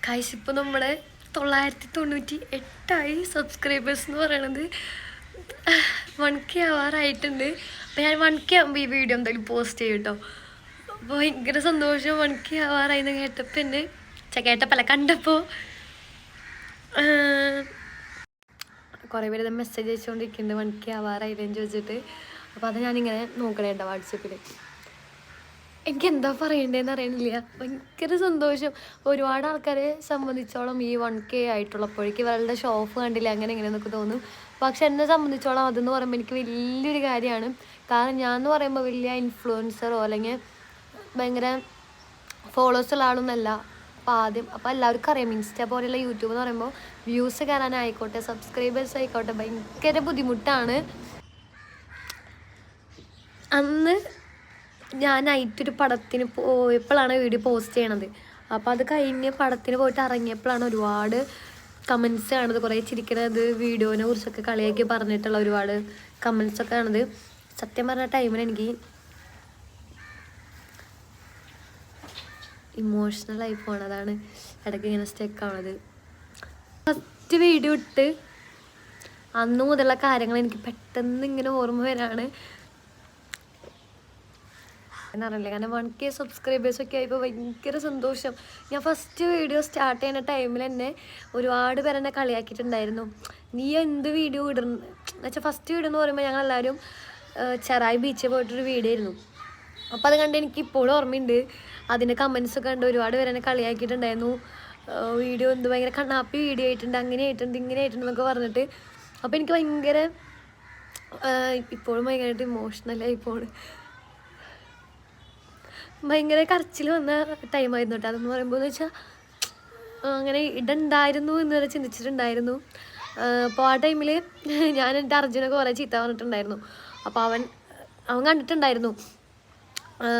Guys ഇപ്പോൾ നമ്മുടെ 998 subscribers എന്ന് പറയണത് 1K ആവാറായിട്ടുണ്ട്. അപ്പോൾ ഞാൻ 1K ആകുമ്പോൾ ഈ വീഡിയോ എന്തായാലും പോസ്റ്റ് ചെയ്യും കേട്ടോ. അപ്പോൾ ഭയങ്കര സന്തോഷം 1K ആവാറായി എന്ന് കേട്ടപ്പോൾ എന്നെ കേട്ടപ്പല്ല കണ്ടപ്പോൾ കുറേ പേര് മെസ്സേജ് അയച്ചുകൊണ്ടിരിക്കുന്നുണ്ട് 1K ആവാറായില്ലെന്ന് ചോദിച്ചിട്ട്. അപ്പോൾ അത് ഞാനിങ്ങനെ നോക്കണേ കേട്ടോ വാട്സപ്പിൽ. എനിക്ക് എന്താ പറയണ്ടേന്ന് അറിയണില്ല. ഭയങ്കര സന്തോഷം. ഒരുപാട് ആൾക്കാരെ സംബന്ധിച്ചോളം ഈ 1K ആയിട്ടുള്ളപ്പോഴേക്ക് ഇവരുടെ ഷോ ഓഫ് കണ്ടില്ല അങ്ങനെ ഇങ്ങനെയെന്നൊക്കെ തോന്നും. പക്ഷെ എന്നെ സംബന്ധിച്ചോളം അതെന്ന് പറയുമ്പോൾ എനിക്ക് വലിയൊരു കാര്യമാണ്. കാരണം ഞാൻ എന്ന് പറയുമ്പോൾ വലിയ ഇൻഫ്ലുവൻസറോ അല്ലെങ്കിൽ ഭയങ്കര ഫോളോവേഴ്സുള്ള ആളൊന്നല്ല. അപ്പോൾ എല്ലാവർക്കും അറിയാം ഇൻസ്റ്റ പോലെയുള്ള യൂട്യൂബ് എന്ന് പറയുമ്പോൾ വ്യൂസ് കയറാനായിക്കോട്ടെ സബ്സ്ക്രൈബേഴ്സ് ആയിക്കോട്ടെ ഭയങ്കര ബുദ്ധിമുട്ടാണ്. അന്ന് ഞാൻ നൈറ്റൊരു പടത്തിന് പോയപ്പോഴാണ് വീഡിയോ പോസ്റ്റ് ചെയ്യണത്. അപ്പോൾ അത് കഴിഞ്ഞ് പടത്തിന് പോയിട്ട് ഇറങ്ങിയപ്പോഴാണ് ഒരുപാട് കമൻസ് കാണുന്നത്. കുറേ ചിരിക്കണത് വീഡിയോനെ കുറിച്ചൊക്കെ കളിയാക്കി പറഞ്ഞിട്ടുള്ള ഒരുപാട് കമൻസൊക്കെ കാണുന്നത്. സത്യം പറഞ്ഞ ടൈമിൽ എനിക്ക് ഇമോഷണലായി പോണതാണ് ഇടയ്ക്ക് ഇങ്ങനെ സ്റ്റക്ക് ആവണത്. ഫസ്റ്റ് വീഡിയോ ഇട്ട് അന്ന് മുതലുള്ള കാര്യങ്ങൾ എനിക്ക് പെട്ടെന്ന് ഇങ്ങനെ ഓർമ്മ വരാണ്. എന്നറിയില്ല കാരണം 1K സബ്സ്ക്രൈബേഴ്സൊക്കെ ആയപ്പോൾ ഭയങ്കര സന്തോഷം. ഞാൻ ഫസ്റ്റ് വീഡിയോ സ്റ്റാർട്ട് ചെയ്യുന്ന ടൈമിൽ തന്നെ ഒരുപാട് പേര് എന്നെ കളിയാക്കിയിട്ടുണ്ടായിരുന്നു. നീ എന്ത് വീഡിയോ ഇടുന്നു എന്നുവെച്ചാൽ ഫസ്റ്റ് വീഡിയോ എന്ന് പറയുമ്പോൾ ഞങ്ങളെല്ലാവരും ചെറായി ബീച്ചിൽ പോയിട്ടൊരു വീഡിയോ ആയിരുന്നു. അപ്പോൾ അത് കണ്ട് എനിക്ക് ഇപ്പോഴും ഓർമ്മയുണ്ട്. അതിൻ്റെ കമൻസൊക്കെ കണ്ട് ഒരുപാട് പേര് എന്നെ കളിയാക്കിയിട്ടുണ്ടായിരുന്നു. വീഡിയോ എന്ത് ഭയങ്കര കണ്ണാപ്പി വീഡിയോ ആയിട്ടുണ്ട്, അങ്ങനെ ആയിട്ടുണ്ട്, ഇങ്ങനെ ആയിട്ടുണ്ട് എന്നൊക്കെ പറഞ്ഞിട്ട്. അപ്പോൾ എനിക്ക് ഭയങ്കര ഇപ്പോഴും ഭയങ്കരമായിട്ട് ഇമോഷണലായി പോണ്. ഭയങ്കര കരച്ചിൽ വന്ന ടൈമായിരുന്നു കേട്ടോ. അതെന്ന് പറയുമ്പോൾ എന്ന് വെച്ചാൽ അങ്ങനെ ഇടണ്ടായിരുന്നു എന്ന് വരെ ചിന്തിച്ചിട്ടുണ്ടായിരുന്നു. അപ്പോൾ ആ ടൈമിൽ ഞാൻ എൻ്റെ അർജുനൊക്കെ കുറേ ചീത്ത പറഞ്ഞിട്ടുണ്ടായിരുന്നു. അപ്പോൾ അവൻ കണ്ടിട്ടുണ്ടായിരുന്നു.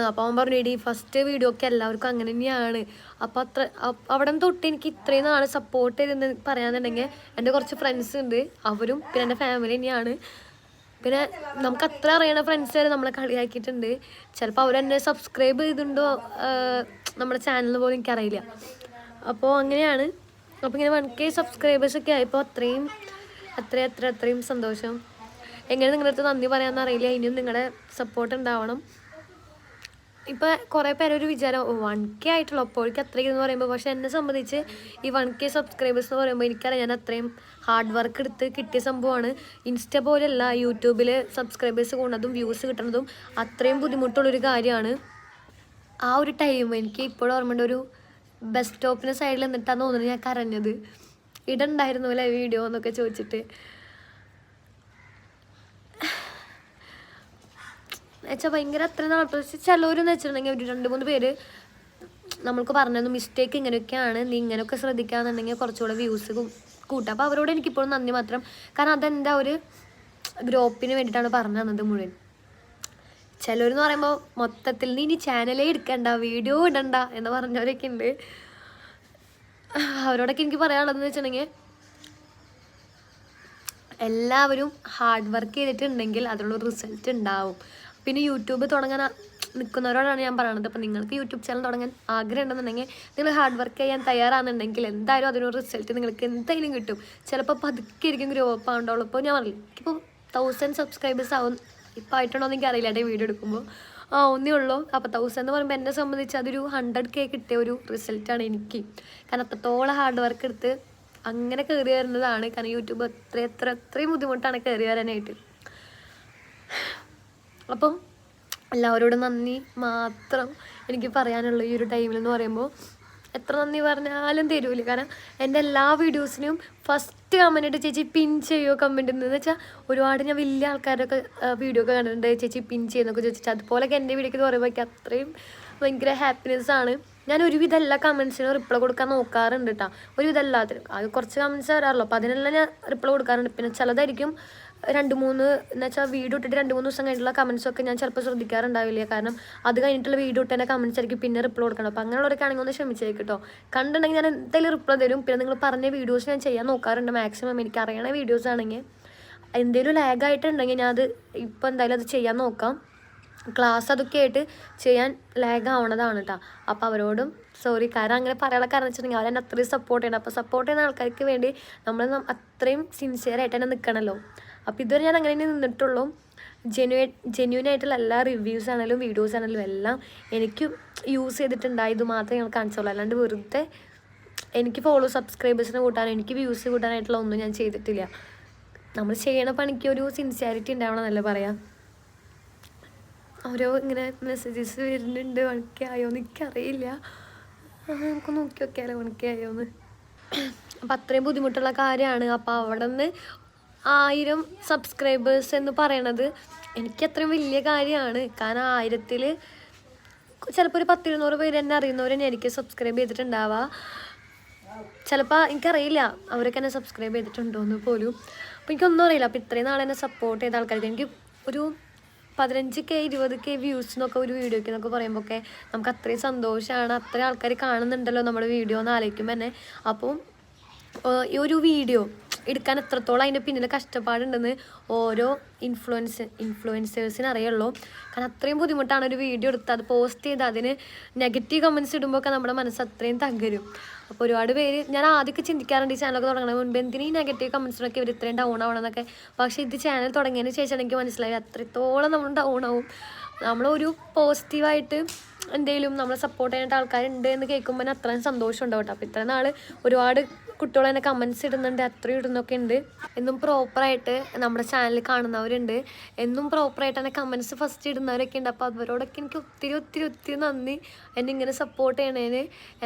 അപ്പോൾ അവൻ പറഞ്ഞു എടി ഫസ്റ്റ് വീഡിയോ ഒക്കെ എല്ലാവർക്കും അങ്ങനെ തന്നെയാണ്. അപ്പോൾ അവിടെ നിന്ന് തൊട്ട് എനിക്ക് ഇത്രയും നാൾ സപ്പോർട്ട് ചെയ്തെന്ന് പറയാന്നുണ്ടെങ്കിൽ എൻ്റെ കുറച്ച് ഫ്രണ്ട്സ് ഉണ്ട്, അവരും പിന്നെ എൻ്റെ ഫാമിലി തന്നെയാണ്. പിന്നെ നമുക്ക് അത്ര അറിയണ ഫ്രണ്ട്സ് വരെ നമ്മളെ കളിയാക്കിയിട്ടുണ്ട്. ചിലപ്പോൾ അവരെന്നെ സബ്സ്ക്രൈബ് ചെയ്തിട്ടുണ്ടോ നമ്മുടെ ചാനലിന് പോലും എനിക്കറിയില്ല. അപ്പോൾ അങ്ങനെയാണ്. അപ്പോൾ ഇങ്ങനെ 1K സബ്സ്ക്രൈബേഴ്സൊക്കെ ആയപ്പോൾ അത്രയും സന്തോഷം. എങ്ങനെ നിങ്ങളുടെ അടുത്ത് നന്ദി പറയാമെന്ന് അറിയില്ല. ഇനിയും നിങ്ങളുടെ സപ്പോർട്ട് ഉണ്ടാവണം. ഇപ്പോൾ കുറേ പേരൊരു വിചാരം 1K ആയിട്ടുള്ളൂ അപ്പോഴേക്ക് അത്രയ്ക്കെന്ന് പറയുമ്പോൾ, പക്ഷെ എന്നെ സംബന്ധിച്ച് ഈ 1K സബ്സ്ക്രൈബേഴ്സ് എന്ന് പറയുമ്പോൾ എനിക്കറിയാം ഞാൻ അത്രയും ഹാർഡ് വർക്ക് എടുത്ത് കിട്ടിയ സംഭവമാണ്. ഇൻസ്റ്റ പോലെയല്ല യൂട്യൂബിൽ സബ്സ്ക്രൈബേഴ്സ് കൂടുന്നതും വ്യൂസ് കിട്ടുന്നതും അത്രയും ബുദ്ധിമുട്ടുള്ളൊരു കാര്യമാണ്. ആ ഒരു ടൈം എനിക്ക് ഇപ്പോഴും ഓർമ്മയുണ്ട്. ഒരു ബസ് സ്റ്റോപ്പിന് സൈഡിൽ നിന്നിട്ടാണ് തോന്നുന്നത് ഞാൻ കരഞ്ഞത്. ഇടണ്ടായിരുന്നു അല്ലേ വീഡിയോ എന്നൊക്കെ ചോദിച്ചിട്ട്. എന്നുവെച്ചാൽ ഭയങ്കര അത്ര നാൾ ചിലവരെന്ന് വെച്ചിട്ടുണ്ടെങ്കിൽ ഒരു 2-3 പേര് നമ്മൾക്ക് പറഞ്ഞത് മിസ്റ്റേക്ക് ഇങ്ങനെയൊക്കെയാണ്, നീ ഇങ്ങനെയൊക്കെ ശ്രദ്ധിക്കാന്നുണ്ടെങ്കിൽ കുറച്ചുകൂടെ വ്യൂസ് കൂട്ടാം. അപ്പോൾ അവരോട് എനിക്കിപ്പോഴും നന്ദി മാത്രം. കാരണം അതെൻ്റെ ഒരു ഗ്രോപ്പിന് വേണ്ടിയിട്ടാണ് പറഞ്ഞു തന്നത് മുഴുവൻ. ചിലവരെന്ന് പറയുമ്പോൾ മൊത്തത്തിൽ നീ ഇനി ചാനലേ എടുക്കണ്ട, വീഡിയോ ഇടണ്ട എന്ന് പറഞ്ഞവരൊക്കെ ഉണ്ട്. അവരോടൊക്കെ എനിക്ക് പറയാനുള്ളതെന്ന് വെച്ചിട്ടുണ്ടെങ്കിൽ എല്ലാവരും ഹാർഡ് വർക്ക് ചെയ്തിട്ടുണ്ടെങ്കിൽ അതിനുള്ള റിസൾട്ട് ഉണ്ടാവും. പിന്നെ യൂട്യൂബ് തുടങ്ങാൻ നിൽക്കുന്നവരോടാണ് ഞാൻ പറയണത്. അപ്പോൾ നിങ്ങൾക്ക് യൂട്യൂബ് ചാനൽ തുടങ്ങാൻ ആഗ്രഹം ഉണ്ടെന്നുണ്ടെങ്കിൽ നിങ്ങൾ ഹാർഡ് വർക്ക് ചെയ്യാൻ തയ്യാറാണെന്നുണ്ടെങ്കിൽ എന്തായാലും അതിനൊരു റിസൾട്ട് നിങ്ങൾക്ക് എന്തായാലും കിട്ടും. ചിലപ്പോൾ പതുക്കെ ആയിരിക്കും ഗ്രോ അപ്പ് ആവുണ്ടാവുള്ളൂ. ഇപ്പോൾ ഞാൻ പറയില്ല ഇപ്പോൾ 1000 സബ്സ്ക്രൈബേഴ്സ് ആവും ഇപ്പോൾ ആയിട്ടുണ്ടോ എന്ന് എനിക്ക് അറിയില്ല കേട്ടോ വീഡിയോ എടുക്കുമ്പോൾ. ഒന്നേ ഉള്ളൂ. അപ്പോൾ 1000 എന്ന് പറയുമ്പോൾ എന്നെ സംബന്ധിച്ച് അതൊരു 100K കിട്ടിയ ഒരു റിസൾട്ടാണ് എനിക്ക്. കാരണം അത്രത്തോളം ഹാർഡ് വർക്ക് എടുത്ത് അങ്ങനെ കയറി വരുന്നതാണ്. കാരണം യൂട്യൂബ് അത്രയും ബുദ്ധിമുട്ടാണ് കയറി വരാനായിട്ട്. അപ്പം എല്ലാവരോടും നന്ദി മാത്രം എനിക്ക് പറയാനുള്ള ഈ ഒരു ടൈമിൽ എന്ന് പറയുമ്പോൾ എത്ര നന്ദി പറഞ്ഞാലും തരൂല. കാരണം എൻ്റെ എല്ലാ വീഡിയോസിനും ഫസ്റ്റ് കമൻറ്റ് ഇട്ട് ചേച്ചി പിൻ ചെയ്യുമോ കമൻറ്റ് എന്ന് വെച്ചാൽ ഒരുപാട് ഞാൻ വലിയ ആൾക്കാരൊക്കെ വീഡിയോ ഒക്കെ കണ്ടിട്ടുണ്ട് ചേച്ചി പിൻ ചെയ്യുന്നൊക്കെ ചോദിച്ചിട്ട്. അതുപോലെയൊക്കെ എൻ്റെ വീഡിയോക്ക് എന്ന് പറയുമ്പോൾ എനിക്ക് അത്രയും ഭയങ്കര ഹാപ്പിനെസ്സാണ്. ഞാൻ ഒരുവിധം എല്ലാ കമൻസിനും റിപ്ലൈ കൊടുക്കാൻ നോക്കാറുണ്ട് കേട്ടോ. ഒരുവിധം എല്ലാത്തിനും അത് കുറച്ച് കമൻസ് വരാറുള്ളൂ. അപ്പോൾ അതിനെല്ലാം ഞാൻ റിപ്ലൈ കൊടുക്കാറുണ്ട്. പിന്നെ ചിലതായിരിക്കും 2-3 എന്ന് വെച്ചാൽ വീഡിയോ ഇട്ടിട്ട് 2-3 ദിവസം കഴിഞ്ഞിട്ടുള്ള കമൻസൊക്കെ ഞാൻ ചിലപ്പോൾ ശ്രദ്ധിക്കാറുണ്ടാവില്ല. കാരണം അത് കഴിഞ്ഞിട്ടുള്ള വീഡിയോ ഇട്ടതിൻ്റെ കമൻസ് ആയിരിക്കും പിന്നെ റിപ്ലൈ കൊടുക്കണം. അപ്പോൾ അങ്ങനെയുള്ളവരൊക്കെ ആണെങ്കിൽ ഒന്ന് ക്ഷമിച്ചേക്ക് കേട്ടോ. കണ്ടിട്ടുണ്ടെങ്കിൽ ഞാൻ എന്തായാലും റിപ്ലൈ തരും. പിന്നെ നിങ്ങൾ പറഞ്ഞ വീഡിയോസ് ഞാൻ ചെയ്യാൻ നോക്കാറുണ്ട് മാക്സിമം. എനിക്ക് അറിയണ വീഡിയോസ് ആണെങ്കിൽ എന്തെങ്കിലും ലാഗായിട്ടുണ്ടെങ്കിൽ ഞാൻ അത് ഇപ്പോൾ എന്തായാലും അത് ചെയ്യാൻ നോക്കാം. ക്ലാസ് അതൊക്കെ ആയിട്ട് ചെയ്യാൻ ലാഗ് ആവണതാണ് കേട്ടോ. അപ്പോൾ അവരോടും സോറി. കാരണം അങ്ങനെ പറയാനുള്ള കാരണം വെച്ചിട്ടുണ്ടെങ്കിൽ അവരെന്നെ അത്രയും സപ്പോർട്ട് ചെയ്യണം. അപ്പോൾ സപ്പോർട്ട് ചെയ്യുന്ന ആൾക്കാർക്ക് വേണ്ടി നമ്മൾ അത്രയും സിൻസിയറായിട്ട് തന്നെ നിൽക്കണമല്ലോ. അപ്പോൾ ഇതുവരെ ഞാൻ അങ്ങനെ നിന്നിട്ടുള്ളൂ. ജെന്യൂനായിട്ടുള്ള എല്ലാ റിവ്യൂസ് ആണെങ്കിലും വീഡിയോസ് ആണെങ്കിലും എല്ലാം എനിക്ക് യൂസ് ചെയ്തിട്ടുണ്ടായി. ഇത് മാത്രമേ ഞങ്ങൾ കാണിച്ചുള്ളൂ. അല്ലാണ്ട് വെറുതെ എനിക്ക് സബ്സ്ക്രൈബേഴ്സിനെ കൂട്ടാനോ എനിക്ക് വ്യൂസ് കൂട്ടാനായിട്ടുള്ള ഒന്നും ഞാൻ ചെയ്തിട്ടില്ല. നമ്മൾ ചെയ്യണ പണിക്ക് ഒരു സിൻസിയാരിറ്റി ഉണ്ടാവണമെന്നല്ലേ പറയാം. ഓരോ ഇങ്ങനെ മെസ്സേജസ് വരുന്നുണ്ട്. വണക്കായോന്ന് എനിക്കറിയില്ല. നമുക്ക് നോക്കി നോക്കിയാലോ വണക്കായോന്ന്. അപ്പം അത്രയും ബുദ്ധിമുട്ടുള്ള കാര്യമാണ്. അപ്പോൾ അവിടെ നിന്ന് 1000 സബ്സ്ക്രൈബേഴ്സ് എന്ന് പറയണത് എനിക്ക് അത്രയും വലിയ കാര്യമാണ്. കാരണം 1000-ൽ ചിലപ്പോൾ ഒരു 10-200 പേര് എന്നെ അറിയുന്നവരെന്നെ എനിക്ക് സബ്സ്ക്രൈബ് ചെയ്തിട്ടുണ്ടാവുക. ചിലപ്പോൾ എനിക്കറിയില്ല അവരൊക്കെ എന്നെ സബ്സ്ക്രൈബ് ചെയ്തിട്ടുണ്ടോയെന്ന് പോലും. അപ്പോൾ എനിക്കൊന്നും അറിയില്ല. അപ്പോൾ ഇത്രയും നാളെന്നെ സപ്പോർട്ട് ചെയ്ത ആൾക്കാർക്ക് എനിക്ക് ഒരു 15K 20K വ്യൂസ് എന്നൊക്കെ ഒരു വീഡിയോയ്ക്ക് എന്നൊക്കെ പറയുമ്പോൾ ഒക്കെ നമുക്ക് അത്രയും സന്തോഷമാണ്. അത്രയും ആൾക്കാർ കാണുന്നുണ്ടല്ലോ നമ്മുടെ വീഡിയോ എന്ന് ആലോചിക്കുമ്പോൾ തന്നെ. അപ്പോൾ ഈ ഒരു വീഡിയോ എടുക്കാൻ എത്രത്തോളം അതിൻ്റെ പിന്നിൽ കഷ്ടപ്പാടുണ്ടെന്ന് ഓരോ ഇൻഫ്ലുവൻസേഴ്സിന് അറിയുള്ളൂ. കാരണം അത്രയും ബുദ്ധിമുട്ടാണ് ഒരു വീഡിയോ എടുത്ത് അത് പോസ്റ്റ് ചെയ്ത് അതിന് നെഗറ്റീവ് കമൻറ്റ്സ് ഇടുമ്പോൾ ഒക്കെ നമ്മുടെ മനസ്സ് അത്രയും തകരും. അപ്പോൾ ഒരുപാട് പേര് ഞാൻ ആദ്യമൊക്കെ ചിന്തിക്കാറുണ്ട് ഈ ചാനലൊക്കെ തുടങ്ങുന്നതിന് മുൻപ് എന്തിനും ഈ നെഗറ്റീവ് കമൻറ്റ്സിനൊക്കെ ഇവർ ഇത്രയും ഡൗൺ ആവണമെന്നൊക്കെ. പക്ഷേ ഇത് ചാനൽ തുടങ്ങിയതിന് ശേഷം എനിക്ക് മനസ്സിലായി അത്രത്തോളം നമ്മൾ ഡൗൺ ആവും. നമ്മളൊരു പോസിറ്റീവായിട്ട് എന്തെങ്കിലും നമ്മളെ സപ്പോർട്ട് ചെയ്യാനായിട്ട് ആൾക്കാരുണ്ട് എന്ന് കേൾക്കുമ്പോൾ അത്രയും സന്തോഷം ഉണ്ടാവും കേട്ടോ. അപ്പോൾ ഇത്ര നാൾ ഒരുപാട് കുട്ടികൾ തന്നെ കമൻറ്റ്സ് ഇടുന്നുണ്ട്, അത്രയും ഇടുന്നൊക്കെ ഉണ്ട്. എന്നും പ്രോപ്പറായിട്ട് നമ്മുടെ ചാനൽ കാണുന്നവരുണ്ട്, എന്നും പ്രോപ്പറായിട്ട് തന്നെ കമൻറ്റ്സ് ഫസ്റ്റ് ഇടുന്നവരൊക്കെ ഉണ്ട്. അപ്പോൾ അവരോടൊക്കെ എനിക്ക് ഒത്തിരി ഒത്തിരി ഒത്തിരി നന്ദി. എന്നെ ഇങ്ങനെ സപ്പോർട്ട് ചെയ്യണേന്.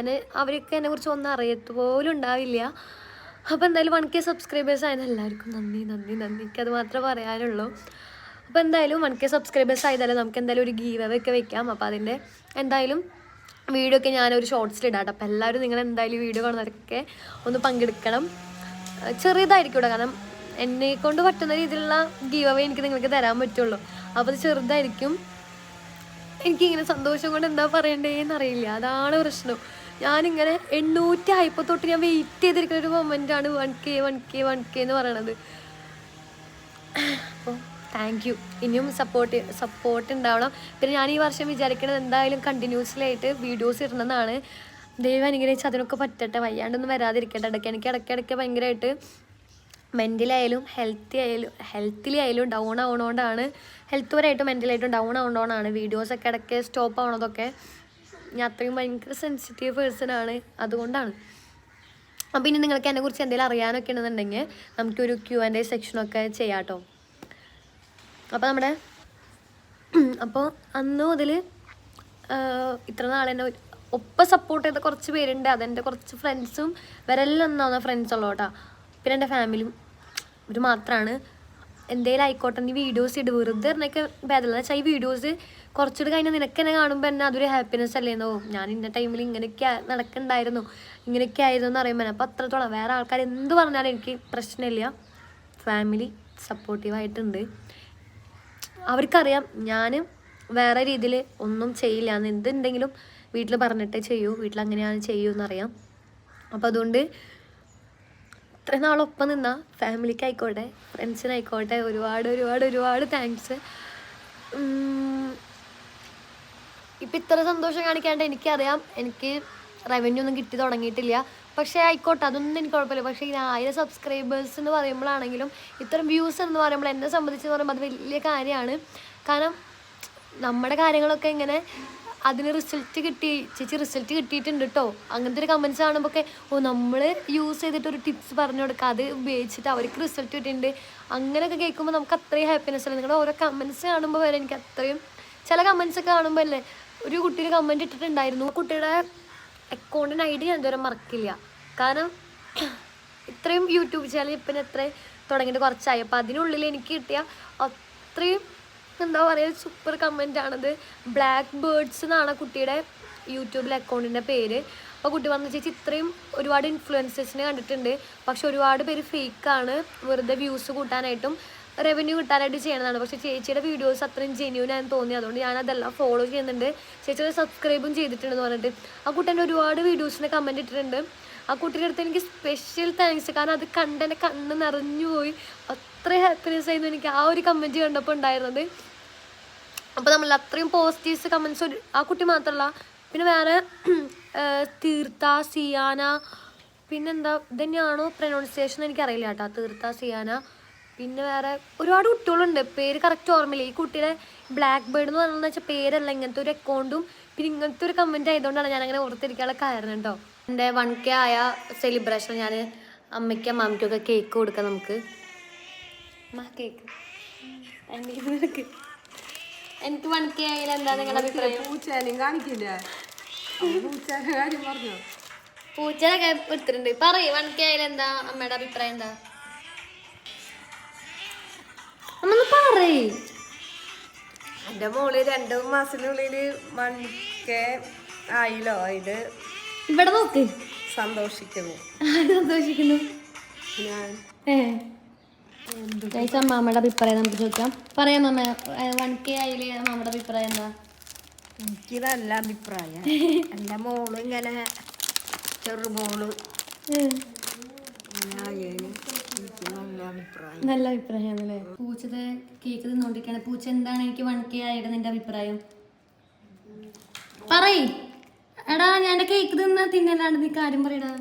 അവരൊക്കെ എന്നെക്കുറിച്ച് ഒന്നും അറിയത്ത് പോലും ഉണ്ടാവില്ല. അപ്പോൾ എന്തായാലും 1K സബ്സ്ക്രൈബേഴ്സ് ആയതിന് എല്ലാവർക്കും നന്ദി നന്ദി നന്ദി. എനിക്കത് മാത്രമേ പറയാനുള്ളൂ. അപ്പോൾ എന്തായാലും 1K സബ്സ്ക്രൈബേഴ്സ് ആയതായാലും നമുക്ക് എന്തായാലും ഒരു ഗീവ് അവേ ഒക്കെ വെക്കാം. അപ്പോൾ അതിൻ്റെ എന്തായാലും വീഡിയോ ഒക്കെ ഞാനൊരു ഷോർട്സിലിടാം കേട്ടോ. അപ്പോൾ എല്ലാവരും നിങ്ങൾ എന്തായാലും വീഡിയോ കാണുന്നവരൊക്കെ ഒന്ന് പങ്കെടുക്കണം. ചെറിയതായിരിക്കും ഇവിടെ, കാരണം എന്നെ കൊണ്ട് പറ്റുന്ന രീതിയിലുള്ള ഗീവ് അവേ എനിക്ക് നിങ്ങൾക്ക് തരാൻ പറ്റുള്ളൂ. അപ്പോൾ അത് ചെറുതായിരിക്കും. എനിക്കിങ്ങനെ സന്തോഷം കൊണ്ട് എന്താ പറയണ്ടേന്ന് അറിയില്ല. അതാണ് പ്രശ്നം. ഞാനിങ്ങനെ 800 ആയപ്പോൾ തൊട്ട് ഞാൻ വെയിറ്റ് ചെയ്തിരിക്കുന്ന ഒരു മൊമെൻ്റാണ് 1K എന്ന് പറയണത്. അപ്പോൾ താങ്ക് യു. ഇനിയും സപ്പോർട്ട് ഉണ്ടാവണം. പിന്നെ ഞാൻ ഈ വർഷം വിചാരിക്കുന്നത് എന്തായാലും കണ്ടിന്യൂസ്ലായിട്ട് വീഡിയോസ് ഇടണമെന്നാണ്. ദൈവം അനുഗ്രഹിച്ച് അതിനൊക്കെ പറ്റട്ടെ, വയ്യാണ്ടൊന്നും വരാതിരിക്കട്ടെ. എനിക്ക് ഇടയ്ക്കിടയ്ക്ക് ഭയങ്കരമായിട്ട് മെൻ്റലായാലും ഹെൽത്തിലി ആയാലും ഡൗൺ ആവണോണ്ടാണ്, ഹെൽത്ത് പരമായിട്ടും മെൻ്റലായിട്ടും ഡൗൺ ആവണോണ്ടാണ് വീഡിയോസൊക്കെ ഇടയ്ക്ക് സ്റ്റോപ്പ് ആവണതൊക്കെ. ഞാൻ അത്രയും ഭയങ്കര സെൻസിറ്റീവ് പേഴ്സണാണ്, അതുകൊണ്ടാണ്. അപ്പോൾ ഇനി നിങ്ങൾക്ക് എന്നെക്കുറിച്ച് എന്തെങ്കിലും അറിയാനൊക്കെ ഉണ്ടെന്നുണ്ടെങ്കിൽ നമുക്കൊരു Q&A സെക്ഷനൊക്കെ ചെയ്യാം കേട്ടോ. അപ്പോൾ അന്ന് മുതൽ ഇത്ര നാളെന്നെ ഒപ്പം സപ്പോർട്ട് ചെയ്ത കുറച്ച് പേരുണ്ട്. അതെൻ്റെ കുറച്ച് ഫ്രണ്ട്സും വരെല്ലാം ഒന്നാവുന്ന ഫ്രണ്ട്സുള്ളൂ കേട്ടോ. പിന്നെ എൻ്റെ ഫാമിലിയും ഒരു മാത്രമാണ്. എന്തെങ്കിലും ആയിക്കോട്ടെ നീ വീഡിയോസ് ഇട്, വെറുതെ എന്നൊക്കെ ഭേദമില്ല. എന്ന് വെച്ചാൽ ഈ വീഡിയോസ് കുറച്ചുകൂടി കഴിഞ്ഞാൽ നിനക്ക് എന്നെ കാണുമ്പോൾ തന്നെ അതൊരു ഹാപ്പിനെസ് അല്ലേന്നോ. ഞാൻ ഇന്ന ടൈമിൽ ഇങ്ങനെയൊക്കെ നടക്കുന്നുണ്ടായിരുന്നു, ഇങ്ങനെയൊക്കെ ആയിരുന്നു എന്ന് അറിയുമ്പോൾ. അപ്പോൾ അത്രത്തോളം വേറെ ആൾക്കാർ എന്ത് പറഞ്ഞാലും എനിക്ക് പ്രശ്നമില്ല. ഫാമിലി സപ്പോർട്ടീവായിട്ടുണ്ട്. അവർക്കറിയാം ഞാൻ വേറെ രീതിയിൽ ഒന്നും ചെയ്യില്ല എന്ന്. എന്തുണ്ടെങ്കിലും വീട്ടിൽ പറഞ്ഞിട്ടേ ചെയ്യൂ, വീട്ടിൽ അങ്ങനെയാണ് ചെയ്യൂ എന്നറിയാം. അപ്പോൾ അതുകൊണ്ട് ഇത്രയും നാളൊപ്പം നിന്ന ഫാമിലിക്കായിക്കോട്ടെ ഫ്രണ്ട്സിനായിക്കോട്ടെ ഒരുപാട് ഒരുപാട് ഒരുപാട് താങ്ക്സ്. ഇപ്പം ഇത്ര സന്തോഷം കാണിക്കാണ്ട് എനിക്കറിയാം എനിക്ക് റവന്യൂ ഒന്നും കിട്ടി തുടങ്ങിയിട്ടില്ല. പക്ഷേ ആയിക്കോട്ടെ, അതൊന്നും എനിക്ക് കുഴപ്പമില്ല. പക്ഷേ ഈ 1000 സബ്സ്ക്രൈബേഴ്സ് എന്ന് പറയുമ്പോഴാണെങ്കിലും ഇത്തരം വ്യൂസ് എന്ന് പറയുമ്പോൾ എന്നെ സംബന്ധിച്ച് പറയുമ്പോൾ അത് വലിയ കാര്യമാണ്. കാരണം നമ്മുടെ കാര്യങ്ങളൊക്കെ ഇങ്ങനെ അതിന് റിസൾട്ട് ചേച്ചി റിസൾട്ട് കിട്ടിയിട്ടുണ്ട് കേട്ടോ, അങ്ങനത്തെ ഒരു കമൻറ്റ്സ് കാണുമ്പോൾ ഒക്കെ നമ്മൾ യൂസ് ചെയ്തിട്ട് ഒരു ടിപ്സ് പറഞ്ഞു കൊടുക്കുക, അത് ഉപയോഗിച്ചിട്ട് അവർക്ക് റിസൾട്ട് കിട്ടിയിട്ടുണ്ട്, അങ്ങനെയൊക്കെ കേൾക്കുമ്പോൾ നമുക്ക് അത്രയും ഹാപ്പിനെസ് അല്ലേ. നിങ്ങളുടെ ഓരോ കമൻറ്റ്സ് കാണുമ്പോൾ വരെ എനിക്ക് അത്രയും, ചില കമൻറ്റ്സ് ഒക്കെ കാണുമ്പോൾ അല്ലേ. ഒരു കുട്ടിയുടെ കമൻറ്റ് ഇട്ടിട്ടുണ്ടായിരുന്നു, കുട്ടിയുടെ അക്കൗണ്ടിന് ID ഞാൻ ഇതുവരെ മറക്കില്ല. കാരണം ഇത്രയും യൂട്യൂബ് ചാനൽ ഇപ്പം എത്രയും തുടങ്ങിയിട്ട് കുറച്ചായി. അപ്പോൾ അതിനുള്ളിൽ എനിക്ക് കിട്ടിയ അത്രയും എന്താ പറയുക സൂപ്പർ കമൻറ്റാണത്. ബ്ലാക്ക് ബേർഡ്സ് എന്നാണ് കുട്ടിയുടെ യൂട്യൂബിലെ അക്കൗണ്ടിൻ്റെ പേര്. അപ്പോൾ കുട്ടി പറഞ്ഞ ചേച്ചി ഇത്രയും ഒരുപാട് ഇൻഫ്ലുവൻസേഴ്സിനെ കണ്ടിട്ടുണ്ട്, പക്ഷെ ഒരുപാട് പേര് ഫേക്കാണ്, വെറുതെ വ്യൂസ് കൂട്ടാനായിട്ടും റവന്യൂ കിട്ടാനായിട്ട് ചെയ്യണതാണ്. പക്ഷേ ചേച്ചിയുടെ വീഡിയോസ് അത്രയും ജെന്യൂനാണെന്ന് തോന്നി, അതുകൊണ്ട് ഞാനതെല്ലാം ഫോളോ ചെയ്യുന്നുണ്ട്. ചേച്ചിയുടെ സബ്സ്ക്രൈബും ചെയ്തിട്ടുണ്ടെന്ന് പറഞ്ഞിട്ട് ആ കുട്ടീൻ്റെ ഒരുപാട് വീഡിയോസിന് കമൻറ്റ് ഇട്ടിട്ടുണ്ട്. ആ കുട്ടിയുടെ അടുത്ത് എനിക്ക് സ്പെഷ്യൽ താങ്ക്സ്. കാരണം അത് കണ്ടെൻ്റെ കണ്ണ് നിറഞ്ഞു പോയി, അത്ര ഹാപ്പിനെസ് ആയിരുന്നു എനിക്ക് ആ ഒരു കമൻറ്റ് കണ്ടപ്പോൾ ഉണ്ടായിരുന്നത്. അപ്പോൾ നമ്മൾ അത്രയും പോസിറ്റീവ്സ് കമൻസ് ആ കുട്ടി മാത്രമല്ല, പിന്നെ വേറെ തീർത്ത, സിയാന, പിന്നെന്താ ഇതന്നെയാണോ പ്രൊനൗൺസിയേഷൻ എനിക്കറിയില്ല കേട്ടോ, തീർത്ത, സിയാന, പിന്നെ വേറെ ഒരുപാട് കുട്ടികളുണ്ട്, പേര് കറക്റ്റ് ഓർമ്മയില്ല. ഈ കുട്ടിയുടെ ബ്ലാക്ക് ബേർഡ് എന്ന് പറയുന്നത് വെച്ചാൽ പേരല്ല, ഇങ്ങനത്തെ ഒരു അക്കൗണ്ടും പിന്നെ ഇങ്ങനത്തെ ഒരു കമൻറ്റ് ആയതുകൊണ്ടാണ് ഞാൻ അങ്ങനെ ഓർത്തിരിക്കാനുള്ള കാരണം കേട്ടോ. എൻ്റെ 1K ആയ സെലിബ്രേഷൻ ഞാൻ അമ്മയ്ക്കും അമ്മാമ്മയ്ക്കൊക്കെ കേക്ക് കൊടുക്കാം നമുക്ക്. കേക്ക് എനിക്ക് 1K ആയാലും എന്താ നിങ്ങളുടെ അഭിപ്രായം? പൂച്ചേനെയും കാണിക്കില്ല, പൂച്ചേനെ കാര്യം പറഞ്ഞോ. പൂച്ചയൊക്കെ എടുത്തിട്ടുണ്ട്. പറയും 1K ആയാലും എന്താ അമ്മയുടെ അഭിപ്രായം എന്താ? അമ്മ പറയ്. എൻ്റെ മോള് 2 മാസത്തിനുള്ളിൽ 1K ആയില്ലോ. ഇത് ഇവിടെ നോക്ക്, സന്തോഷിക്കുന്നു. സന്തോഷിക്കുന്നു ഞാൻ. അമ്മാമ്മയുടെ അഭിപ്രായം നമുക്ക് ചോദിക്കാം. പറയാം അമ്മ, 1K ആയില്ലേ അമ്മയുടെ അഭിപ്രായം എന്താ? എനിക്ക് നല്ല അഭിപ്രായം. എൻ്റെ മോള് ഇങ്ങനെ ചെറുമോള് നല്ല അഭിപ്രായമാണല്ലേ. പൂച്ചത്തെ കേക്ക് തിന്നോണ്ടിരിക്കാണ്. പൂച്ച എന്താണ് എനിക്ക് 1K ആയിട്ട് നിന്റെ അഭിപ്രായം പറയ്. എടാ ഞാൻ കേക്ക് തിന്നല്ലാണ്ട് നീ കാര്യം പറയടാ,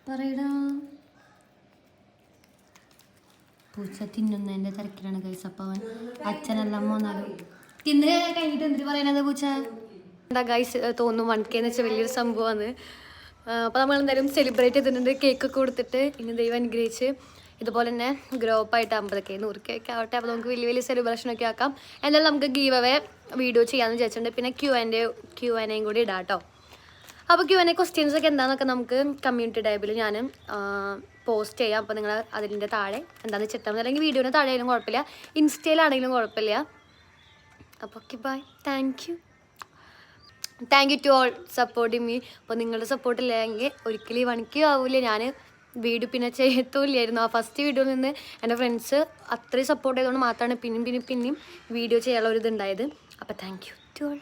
പറയടാ. പൂച്ച തിന്നുന്നതിന്റെ തിരക്കിലാണ് ഗൈസ്. അപ്പൊ അവൻ അച്ഛനെല്ലാം പോന്നാലും തിന്ന് കഴിഞ്ഞിട്ട് എന്തിനു പറയണത് പൂച്ച? എന്താ ഗൈസ് തോന്നുന്നു 1K എന്ന് വെച്ചാൽ വലിയൊരു സംഭവമാണ്. അപ്പോൾ നമ്മൾ എന്തായാലും സെലിബ്രേറ്റ് ചെയ്തിട്ടുണ്ട്, കേക്കൊക്കെ കൊടുത്തിട്ട്. ഇനി ദൈവം അനുഗ്രഹിച്ച് ഇതുപോലെ തന്നെ ഗ്രോ അപ്പ് ആയിട്ട് 50K 100K ഒക്കെ ആവട്ടെ. അപ്പോൾ നമുക്ക് വലിയ വലിയ സെലിബ്രേഷനൊക്കെ ആക്കാം. എന്തായാലും നമുക്ക് ഗീവ് അവേ വീഡിയോ ചെയ്യാമെന്ന് വിചാരിച്ചിട്ടുണ്ട്. പിന്നെ Q&Aയും കൂടി ഇടാം കേട്ടോ. അപ്പോൾ Q&A ക്വസ്റ്റ്യൻസ് ഒക്കെ എന്താണെന്നൊക്കെ നമുക്ക് കമ്മ്യൂണിറ്റി ടാബിൽ ഞാൻ പോസ്റ്റ് ചെയ്യാം. അപ്പോൾ നിങ്ങൾ അതിൻ്റെ താഴെ എന്താണെന്ന് വെച്ചിട്ടാൽ മതി, അല്ലെങ്കിൽ വീഡിയോന് താഴെ ആയാലും കുഴപ്പമില്ല, ഇൻസ്റ്റയിലാണെങ്കിലും കുഴപ്പമില്ല. അപ്പോൾ okay bye, thank you to all supporting me. അപ്പോൾ നിങ്ങളുടെ സപ്പോർട്ട് ഇല്ലെങ്കിൽ ഒരിക്കലും 1K ആവില്ല. ഞാൻ വീഡിയോ പിന്നെ ചെയ്യത്തുമില്ലായിരുന്നു. ആ ഫസ്റ്റ് വീഡിയോയിൽ നിന്ന് എൻ്റെ ഫ്രണ്ട്സ് അത്രയും സപ്പോർട്ട് ചെയ്തുകൊണ്ട് മാത്രമാണ് പിന്നെയും വീഡിയോ ചെയ്യാനുള്ള ഒരു ഇതുണ്ടായത്. അപ്പോൾ താങ്ക് യു ടു ഓൾ.